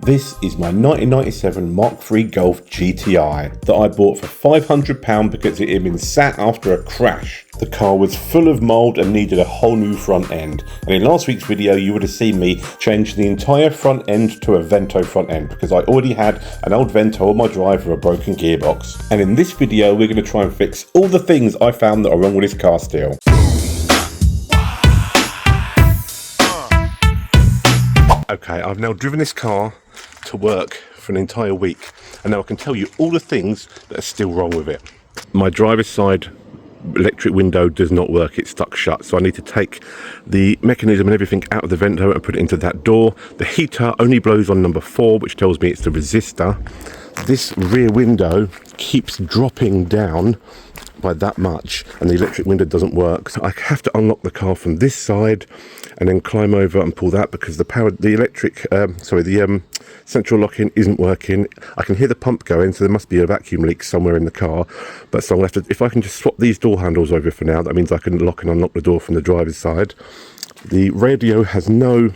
This is my 1997 Mark III Golf GTI that I bought for £500 because it had been sat after a crash. The car was full of mould and needed a whole new front end. And in last week's video you would have seen me change the entire front end to a Vento front end because I already had an old Vento on my drive with a broken gearbox. And in this video we're going to try and fix all the things I found that are wrong with this car still. Okay, I've now driven this car to work for an entire week and now I can tell you all the things that are still wrong with it. My driver's side electric window does not work, it's stuck shut, so I need to take the mechanism and everything out of the Vento and put it into that door. The heater only blows on number 4, which tells me it's the resistor. This rear window keeps dropping down by that much and the electric window doesn't work, so I have to unlock the car from this side and then climb over and pull that because the central lock-in isn't working. I can hear the pump going, so there must be a vacuum leak somewhere in the car, but so I'm going to have to, if I can just swap these door handles over for now, that means I can lock and unlock the door from the driver's side. The radio has no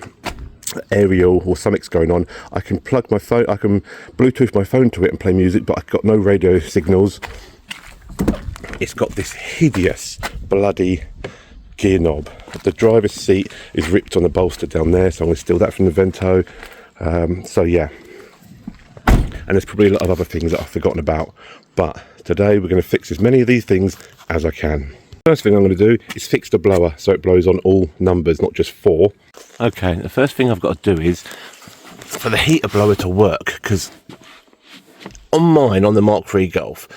aerial or something's going on. I can plug my phone, I can Bluetooth my phone to it and play music, but I've got no radio signals. It's got this hideous bloody gear knob. The driver's seat is ripped on the bolster down there, so I'm going to steal that from the Vento. So yeah, and there's probably a lot of other things that I've forgotten about, but today we're going to fix as many of these things as I can. First thing I'm going to do is fix the blower so it blows on all numbers, not just 4. Okay, the first thing I've got to do is for the heater blower to work, because on mine, on the Mark III Golf,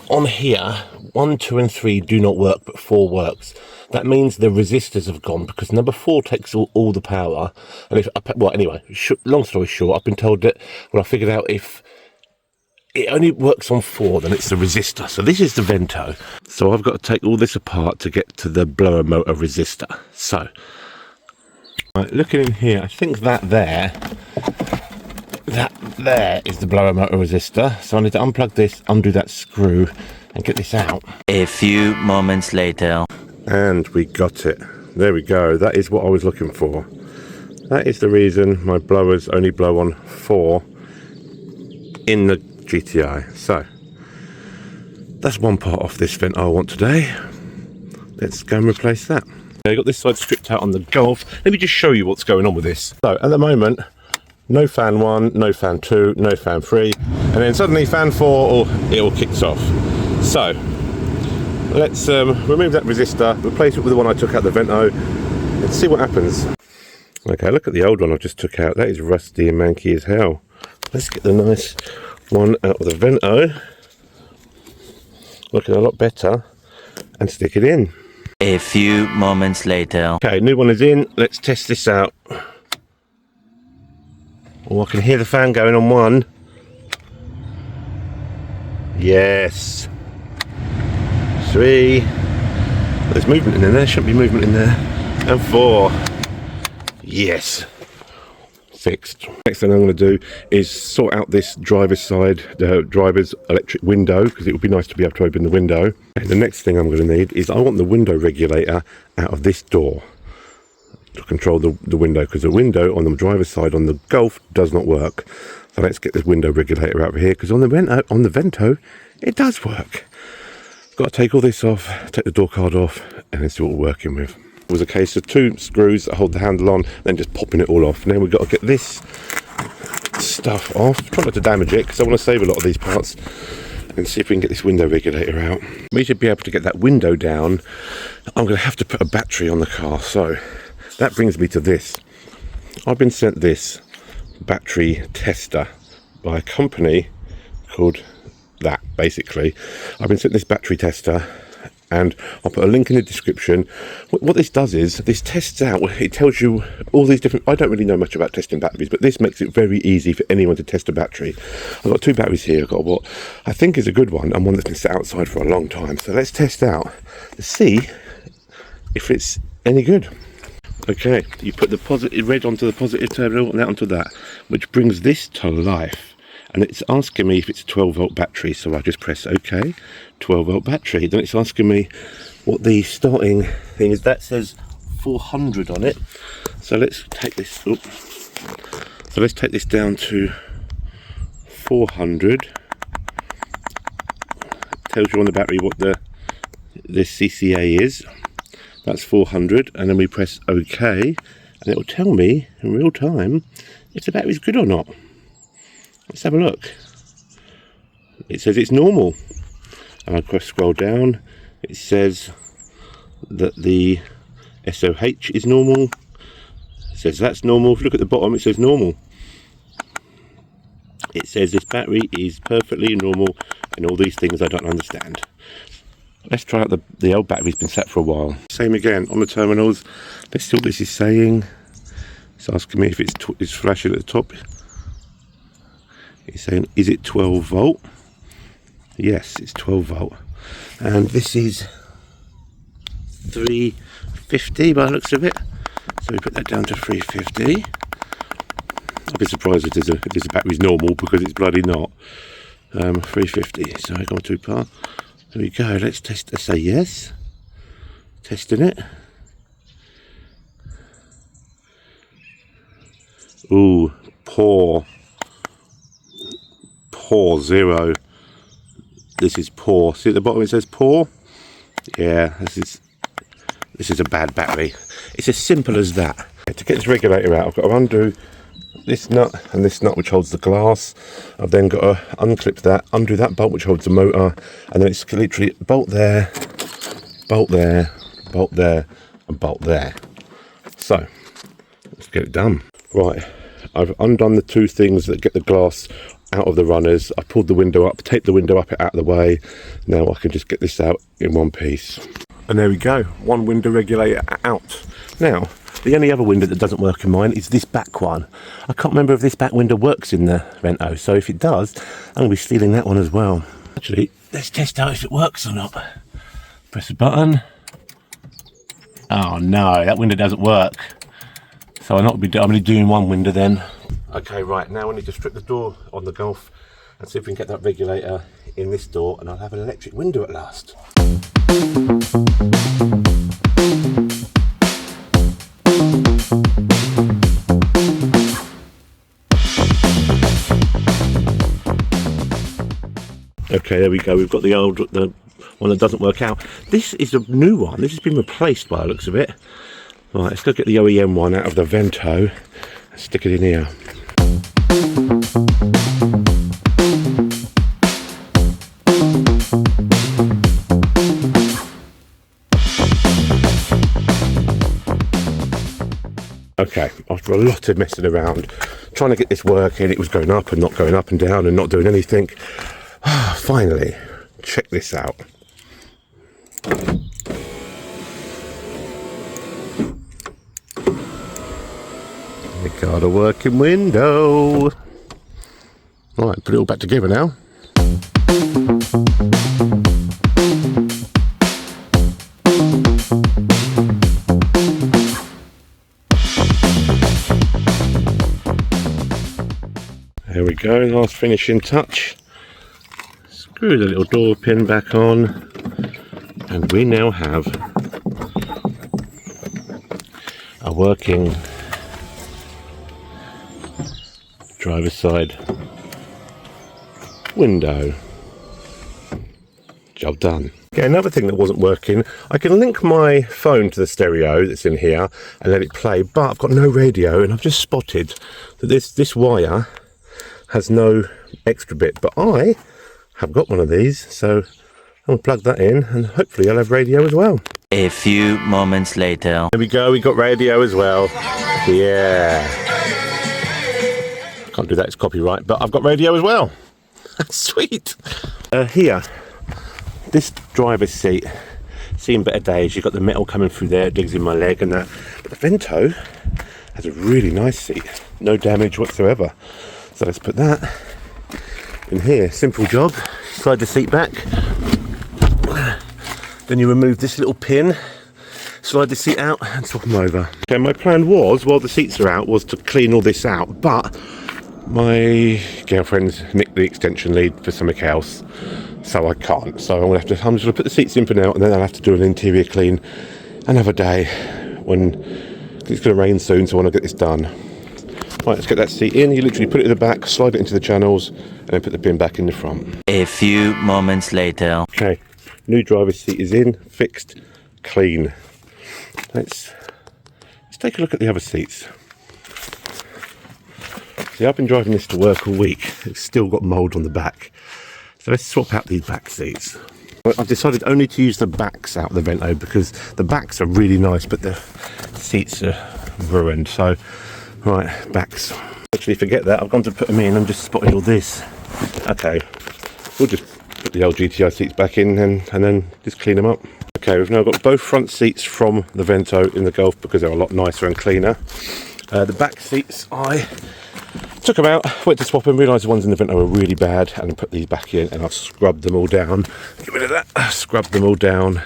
on here 1, 2 and 3 do not work, but 4 works. That means the resistors have gone because number 4 takes all the power. And anyway, long story short, I've been told that when I figured out if it only works on 4, then it's the resistor. So this is the Vento. So I've got to take all this apart to get to the blower motor resistor. So, right, looking in here, I think that there is the blower motor resistor. So I need to unplug this, undo that screw, and get this out. A few moments later. And we got it. There we go. That is what I was looking for. That is the reason my blowers only blow on 4 in the GTI. So that's one part off this vent I want today. Let's go and replace that. I got this side stripped out on the Golf. Let me just show you what's going on with this. So at the moment, no fan 1, no fan 2, no fan 3, and then suddenly fan 4, it all kicks off. So let's remove that resistor, replace it with the one I took out the Vento, and see what happens. Okay, look at the old one I just took out. That is rusty and manky as hell. Let's get the nice one out of the Vento, looking a lot better, and stick it in. A few moments later. Okay, new one is in. Let's test this out. Oh, I can hear the fan going on 1. Yes. 3. There's movement in there, shouldn't be movement in there. And 4. Yes. Fixed. Next thing I'm going to do is sort out this driver's side, the driver's electric window, because it would be nice to be able to open the window. And the next thing I'm going to need is I want the window regulator out of this door to control the window, because the window on the driver's side on the Golf does not work. So let's get this window regulator out of here, because on the Vento it does work. Got to take all this off, take the door card off, and then see what we're working with. It was a case of 2 screws that hold the handle on, then just popping it all off. And then we've got to get this stuff off. Try not to damage it, because I want to save a lot of these parts, and see if we can get this window regulator out. We should be able to get that window down. I'm going to have to put a battery on the car, so that brings me to this. I've been sent this battery tester by a company called that, basically. I've been sent this battery tester, and I'll put a link in the description. What this does is, this tests out, it tells you all these different, I don't really know much about testing batteries, but this makes it very easy for anyone to test a battery. I've got 2 batteries here. I've got what I think is a good one, and one that's been set outside for a long time. So let's test out to see if it's any good. Okay, you put the positive red onto the positive terminal and that onto that, which brings this to life. And it's asking me if it's a 12-volt battery, so I just press OK, 12-volt battery. Then it's asking me what the starting thing is. That says 400 on it. So let's take this up. So let's take this down to 400. It tells you on the battery what the CCA is. That's 400, and then we press OK, and it will tell me in real time if the battery's good or not. Let's have a look. It says it's normal, and I scroll down. It says that the SOH is normal. It says that's normal. If you look at the bottom, it says normal. It says this battery is perfectly normal and all these things I don't understand. Let's try out the old battery's been set for a while. Same again on the terminals. Let's see what this is saying. It's asking me if it's flashing at the top. It's saying, is it 12 volt? Yes, it's 12 volt. And this is 350 by the looks of it. So we put that down to 350. I'd be surprised if there's a battery's normal, because it's bloody not. 350. So I gone too far. There we go. Let's test. Let's say yes. Testing it. Ooh, poor 0. This is poor. See at the bottom it says poor. Yeah, this is a bad battery. It's as simple as that. To get this regulator out, I've got to undo this nut and this nut which holds the glass. I've then got to unclip that, undo that bolt which holds the motor, and then it's literally bolt there, bolt there, bolt there, and bolt there. So let's get it done. Right, I've undone the two things that get the glass out of the runners. I pulled the window up, taped the window up out of the way. Now I can just get this out in one piece. And there we go, one window regulator out. Now, the only other window that doesn't work in mine is this back one. I can't remember if this back window works in the Vento, so if it does, I'm going to be stealing that one as well. Actually, let's test out if it works or not. Press the button. Oh no, that window doesn't work. So I'm only doing one window then. Okay, right, now we need to strip the door on the Golf and see if we can get that regulator in this door, and I'll have an electric window at last. Okay, there we go. We've got the one that doesn't work out. This is a new one. This has been replaced by the looks of it. Right, let's go get the OEM one out of the Vento and stick it in here. Okay, after a lot of messing around, trying to get this working, it was going up and not going up and down and not doing anything. Finally, check this out. We got a working window. Right, put it all back together now. There we go, last finishing touch. Screw the little door pin back on, and we now have a working driver's side window. Job done. Okay, another thing that wasn't working, I can link my phone to the stereo that's in here and let it play, but I've got no radio, and I've just spotted that this wire has no extra bit, but I have got one of these, so I'll plug that in and hopefully I'll have radio as well. A few moments later. There we go, we got radio as well. Yeah. Can't do that, it's copyright, but I've got radio as well. Sweet. Here, this driver's seat, seen better days. You've got the metal coming through there, it digs in my leg and that. But the Vento has a really nice seat, no damage whatsoever. So let's put that in here. Simple job. Slide the seat back. Then you remove this little pin, slide the seat out and swap them over. Okay, my plan was, while the seats are out, was to clean all this out, but my girlfriend's nicked the extension lead for something else, so I can't. So I'm just going to put the seats in for now, and then I'll have to do an interior clean another day when it's going to rain soon, so I want to get this done. Right, let's get that seat in. You literally put it in the back, slide it into the channels, and then put the pin back in the front. A few moments later. Okay, new driver's seat is in, fixed, clean. Let's take a look at the other seats. See, I've been driving this to work all week. It's still got mould on the back. So let's swap out these back seats. I've decided only to use the backs out of the Vento because the backs are really nice, but the seats are ruined. So, right, backs. Actually, forget that. I've gone to put them in and just spotted all this. Okay, we'll just put the old GTI seats back in and then just clean them up. Okay, we've now got both front seats from the Vento in the Golf because they're a lot nicer and cleaner. The back seats, I took them out, went to swap them, realised the ones in the Vento were really bad, and put these back in, and I've scrubbed them all down. Get rid of that. Scrubbed them all down,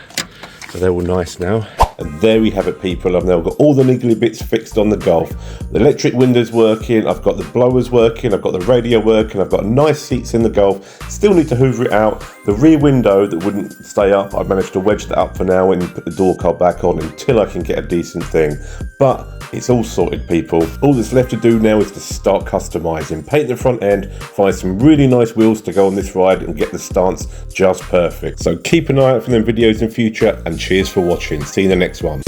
so they're all nice now. And there we have it, people. I've now got all the niggly bits fixed on the Golf. The electric windows working, I've got the blowers working, I've got the radio working, I've got nice seats in the Golf. Still need to hoover it out. The rear window that wouldn't stay up, I've managed to wedge that up for now and put the door card back on until I can get a decent thing. But it's all sorted, people. All that's left to do now is to start customising. Paint the front end, find some really nice wheels to go on this ride and get the stance just perfect. So keep an eye out for them videos in future, and cheers for watching. See you in the next one.